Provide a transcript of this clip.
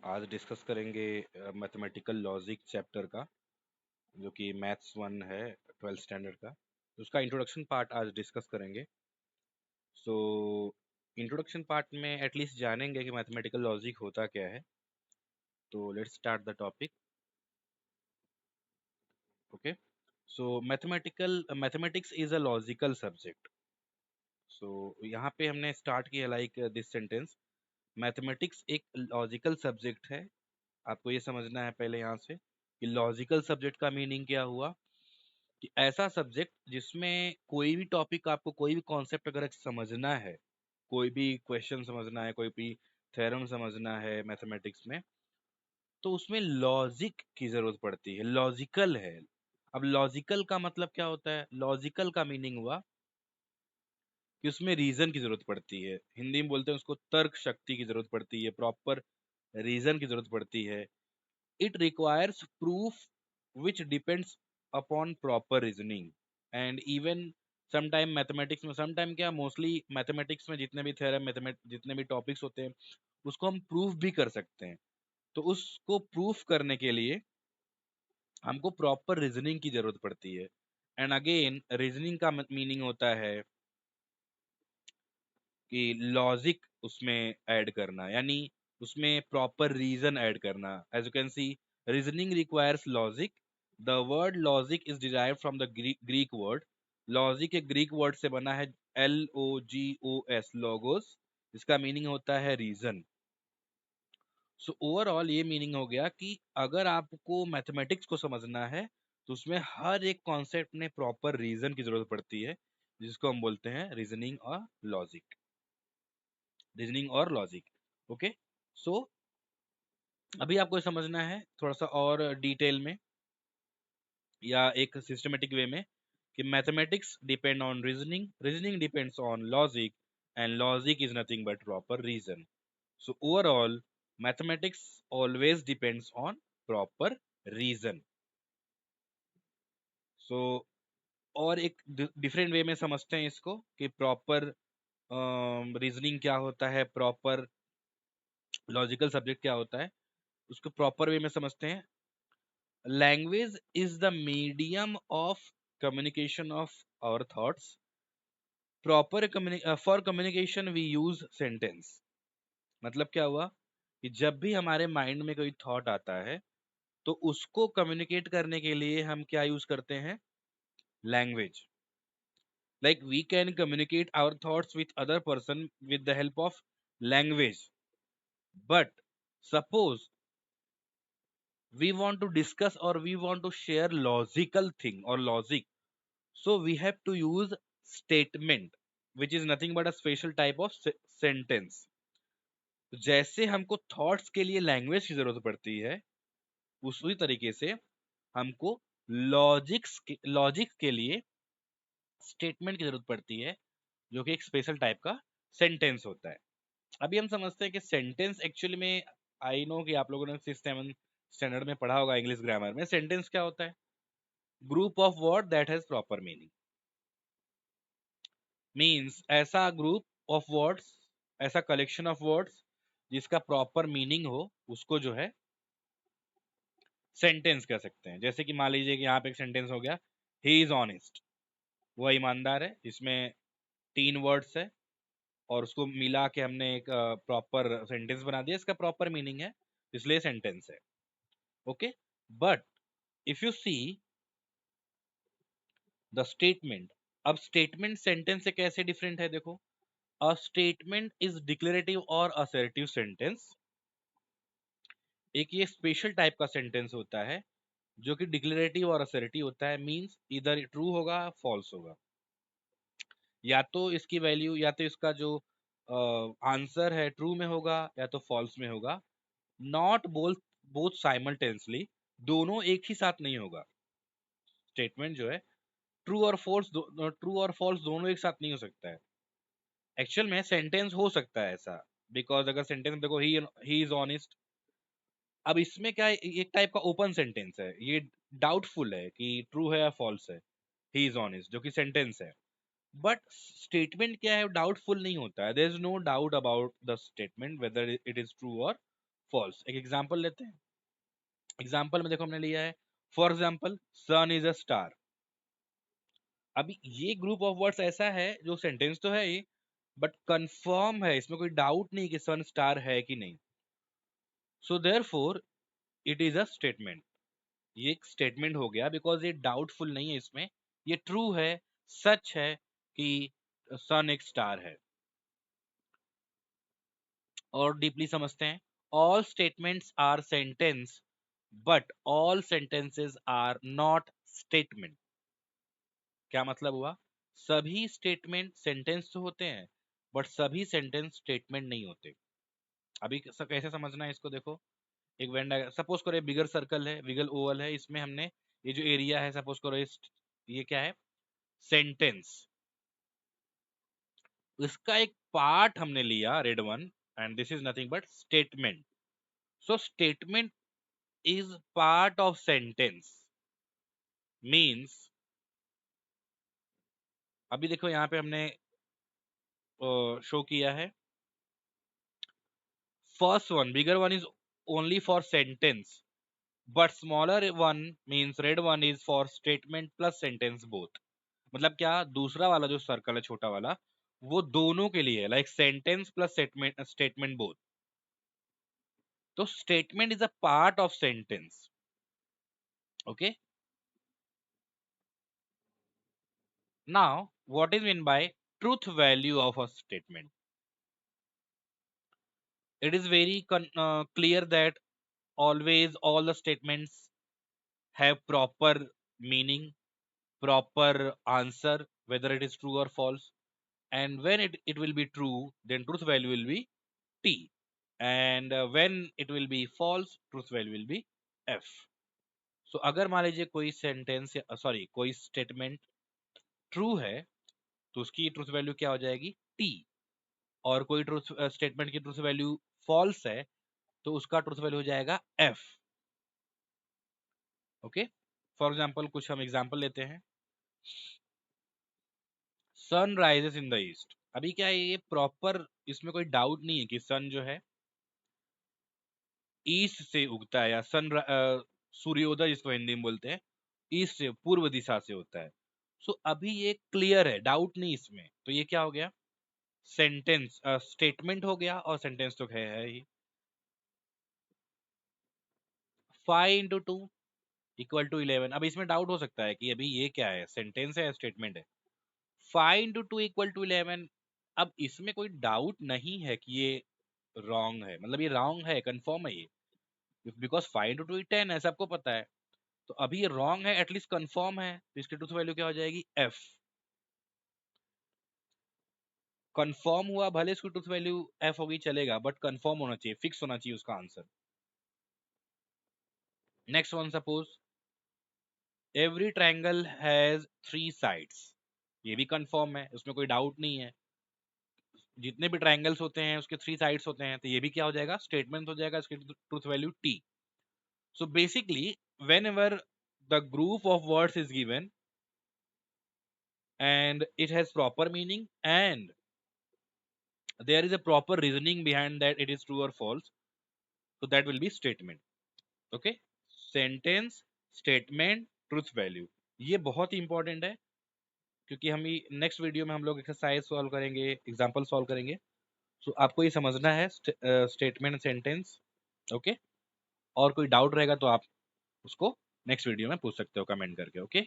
आज डिस्कस करेंगे mathematical logic chapter का, जो कि मैथ्स 1 है 12th स्टैंडर्ड का। तो उसका इंट्रोडक्शन पार्ट आज डिस्कस करेंगे। सो इंट्रोडक्शन पार्ट में एटलीस्ट जानेंगे कि मैथमेटिकल लॉजिक होता क्या है। तो let's start the topic. Okay, so mathematics is a logical subject. So यहाँ पे हमने स्टार्ट किया लाइक दिस सेंटेंस, मैथमेटिक्स एक लॉजिकल सब्जेक्ट है। आपको ये समझना है पहले यहाँ से कि लॉजिकल सब्जेक्ट का मीनिंग क्या हुआ, कि ऐसा सब्जेक्ट जिसमें कोई भी टॉपिक, आपको कोई भी कॉन्सेप्ट अगर समझना है, कोई भी क्वेश्चन समझना है, कोई भी थ्योरम समझना है मैथमेटिक्स में, तो उसमें लॉजिक की जरूरत पड़ती है, लॉजिकल है। अब लॉजिकल का मतलब क्या होता है? लॉजिकल का मीनिंग हुआ कि उसमें रीजन की जरूरत पड़ती है। हिंदी में बोलते हैं उसको तर्क शक्ति की जरूरत पड़ती है, प्रॉपर रीजन की जरूरत पड़ती है। It requires proof which depends upon proper reasoning and even sometime mathematics में, sometime क्या, mostly mathematics में जितने भी theorem, जितने भी topics होते हैं उसको हम proof भी कर सकते हैं। तो उसको proof करने के लिए हमको proper reasoning की जरूरत पड़ती है। एंड अगेन रीजनिंग का मीनिंग होता है कि लॉजिक उसमें ऐड करना, यानी उसमें प्रॉपर रीजन ऐड करना। As you can see, reasoning requires logic. The word logic is derived from the Greek word. Logic एक ग्रीक वर्ड से बना है, LOGOS, लोगोस। इसका मीनिंग होता है रीजन। सो ओवरऑल ये मीनिंग हो गया कि अगर आपको मैथमेटिक्स को समझना है तो उसमें हर एक कॉन्सेप्ट में प्रॉपर रीजन की जरूरत पड़ती है, जिसको हम बोलते हैं रीजनिंग और लॉजिक। रीजनिंग और लॉजिक। ओके, सो अभी आपको समझना है थोड़ा सा और डिटेल में या एक सिस्टमेटिक वे में कि mathematics depend on reasoning, reasoning depends on logic, and logic is nothing but proper reason. So overall mathematics always depends on proper reason. So और एक डिफरेंट वे में समझते हैं इसको कि प्रॉपर रीजनिंग क्या होता है, प्रॉपर लॉजिकल सब्जेक्ट क्या होता है, उसको प्रॉपर वे में समझते हैं। Language is the medium of communication of our thoughts. For communication we use sentence. मतलब क्या हुआ कि जब भी हमारे माइंड में कोई थॉट आता है तो उसको कम्युनिकेट करने के लिए हम क्या यूज करते हैं? Language. Like we can communicate our thoughts with other person with the help of language. But suppose we want to discuss or we want to share logical thing or logic, so we have to use statement, which is nothing but a special type of sentence. जैसे हमको thoughts के लिए language की जरूरत पड़ती है, उसी तरीके से हमको लॉजिक्स के लिए स्टेटमेंट की जरूरत पड़ती है, जो कि एक स्पेशल टाइप का सेंटेंस होता है। अभी हम समझते हैं कि सेंटेंस एक्चुअली में, आई नो कि आप लोगों ने 6th-7th स्टैंडर्ड में पढ़ा होगा इंग्लिश ग्रामर में। सेंटेंस क्या होता है? Group of word that has proper meaning. Means ऐसा ग्रुप ऑफ वर्ड्स, ऐसा कलेक्शन ऑफ वर्ड्स जिसका प्रॉपर मीनिंग हो, उसको जो है सेंटेंस कह सकते हैं। जैसे कि मान लीजिए कि यहाँ पे एक सेंटेंस हो गया, ही इज ऑनेस्ट, वह ईमानदार है, इसमें 3 वर्ड्स है और उसको मिला के हमने एक प्रॉपर सेंटेंस बना दिया, इसका प्रॉपर मीनिंग है, इसलिए सेंटेंस है। Okay, but if you see the statement, अब स्टेटमेंट सेंटेंस से कैसे डिफरेंट है? देखो, अ स्टेटमेंट इज डिक्लेरेटिव और असर्टिव सेंटेंस। एक ये स्पेशल टाइप का सेंटेंस होता है जो कि डिक्लेरेटिव और असर्टिव होता है। मींस इधर ट्रू होगा, फॉल्स होगा, या तो इसकी वैल्यू, या तो इसका जो आंसर है ट्रू में होगा या तो फॉल्स में होगा। नॉट बोथ बोथ साइमल्टेनियसली, दोनों एक ही साथ नहीं होगा। स्टेटमेंट जो है ट्रू और फॉल्स दोनों एक साथ नहीं हो सकता है। एक्चुअल में सेंटेंस हो सकता है ऐसा, बिकॉज अगर सेंटेंस देखो, ही इज ऑनेस्ट, अब इसमें क्या है, एक टाइप का ओपन सेंटेंस है, ये डाउटफुल है कि ट्रू है या फॉल्स है, ही इज ऑनेस्ट, जो कि सेंटेंस है। बट स्टेटमेंट क्या है, डाउटफुल नहीं होता है। There is no doubt about the statement whether it is true और फॉल्स। एक एग्जांपल लेते हैं। एग्जांपल में देखो हमने लिया है for example sun is a star. अभी ये ग्रुप ऑफ वर्ड्स ऐसा है जो सेंटेंस तो है ही, बट कंफर्म है, इसमें कोई डाउट नहीं कि सन स्टार है कि नहीं। So therefore it is a statement. ये एक स्टेटमेंट हो गया बिकॉज ये डाउटफुल नहीं है, इसमें ये ट्रू है, सच है कि सन एक स्टार है। और डीपली समझते हैं। All statements are sentence but all sentences are not statement. क्या मतलब हुआ? सभी स्टेटमेंट सेंटेंस तो होते हैं बट सभी सेंटेंस स्टेटमेंट नहीं होते। अभी कैसे समझना है इसको देखो। एक वेन डायग्राम सपोज करो, बिगर सर्कल है, बिगर ओवल है, इसमें हमने ये जो एरिया है सपोज करो ये क्या है? सेंटेंस। इसका एक पार्ट हमने लिया red one, and this is nothing but statement. So statement is part of sentence means. अभी देखो यहाँ पे हमने शो किया है first one, bigger one is only for sentence but smaller one means red one is for statement plus sentence both. मतलब क्या? दूसरा वाला जो सर्कल है छोटा वाला, वो दोनों के लिए है, like sentence plus statement, statement both. तो statement is a part of sentence. Okay, now what is mean by truth value of a statement? It is very clear that always all the statements have proper meaning, proper answer, whether it is true or false. And when it will be true, then truth value will be T. And when it will be false, truth value will be F. So अगर मान लीजिए कोई sentence या sorry कोई statement true है तो उसकी truth value क्या हो जाएगी? T। और कोई ट्रूथ स्टेटमेंट की ट्रूथ वैल्यू फॉल्स है तो उसका ट्रूथ वैल्यू हो जाएगा F। ओके, फॉर एग्जाम्पल कुछ हम एग्जाम्पल लेते हैं। Sun rises in the east. अभी क्या है, ये प्रॉपर इसमें कोई डाउट नहीं है कि सन जो है ईस्ट से उगता है, या सूर्योदय जिसको हिंदी में बोलते हैं, ईस्ट से, पूर्व दिशा से होता है। सो अभी ये क्लियर है, डाउट नहीं इसमें, तो ये क्या हो गया? सेंटेंस स्टेटमेंट हो गया, और सेंटेंस तो है ही। 5 × 2 = 11। अब इसमें डाउट हो सकता है कि अभी ये क्या है, सेंटेंस है या स्टेटमेंट है? 5 × 2 = 11। अब इसमें कोई डाउट नहीं है कि ये रॉन्ग है, मतलब ये रॉन्ग है, कंफर्म है ये, बिकॉज 5 × 2 = 10 है, सबको पता है। तो अभी ये रॉन्ग है, एटलीस्ट कंफर्म है, तो इसकी ट्रूथ वैल्यू क्या हो जाएगी? F। कंफर्म हुआ, भले इसकी ट्रूथ वैल्यू F होगी चलेगा, बट कंफर्म होना चाहिए, फिक्स होना चाहिए उसका answer. Next one, suppose every triangle has 3 sides. ये भी कंफर्म है, उसमें कोई डाउट नहीं है। जितने भी ट्रायंगल्स होते हैं उसके 3 साइड्स होते हैं, तो ये भी क्या हो जाएगा? स्टेटमेंट हो जाएगा, इसकी truth value T। So basically, whenever the group of words is given and it has proper meaning and there is a proper reasoning behind that it is true or false, so that will be statement. Okay, sentence, statement, truth value, ये बहुत ही important है, क्योंकि हम next video में हम लोग exercise solve करेंगे, example solve करेंगे। सो आपको ये समझना है स्टेटमेंट, सेंटेंस। ओके, और कोई डाउट रहेगा तो आप उसको नेक्स्ट वीडियो में पूछ सकते हो कमेंट करके। ओके।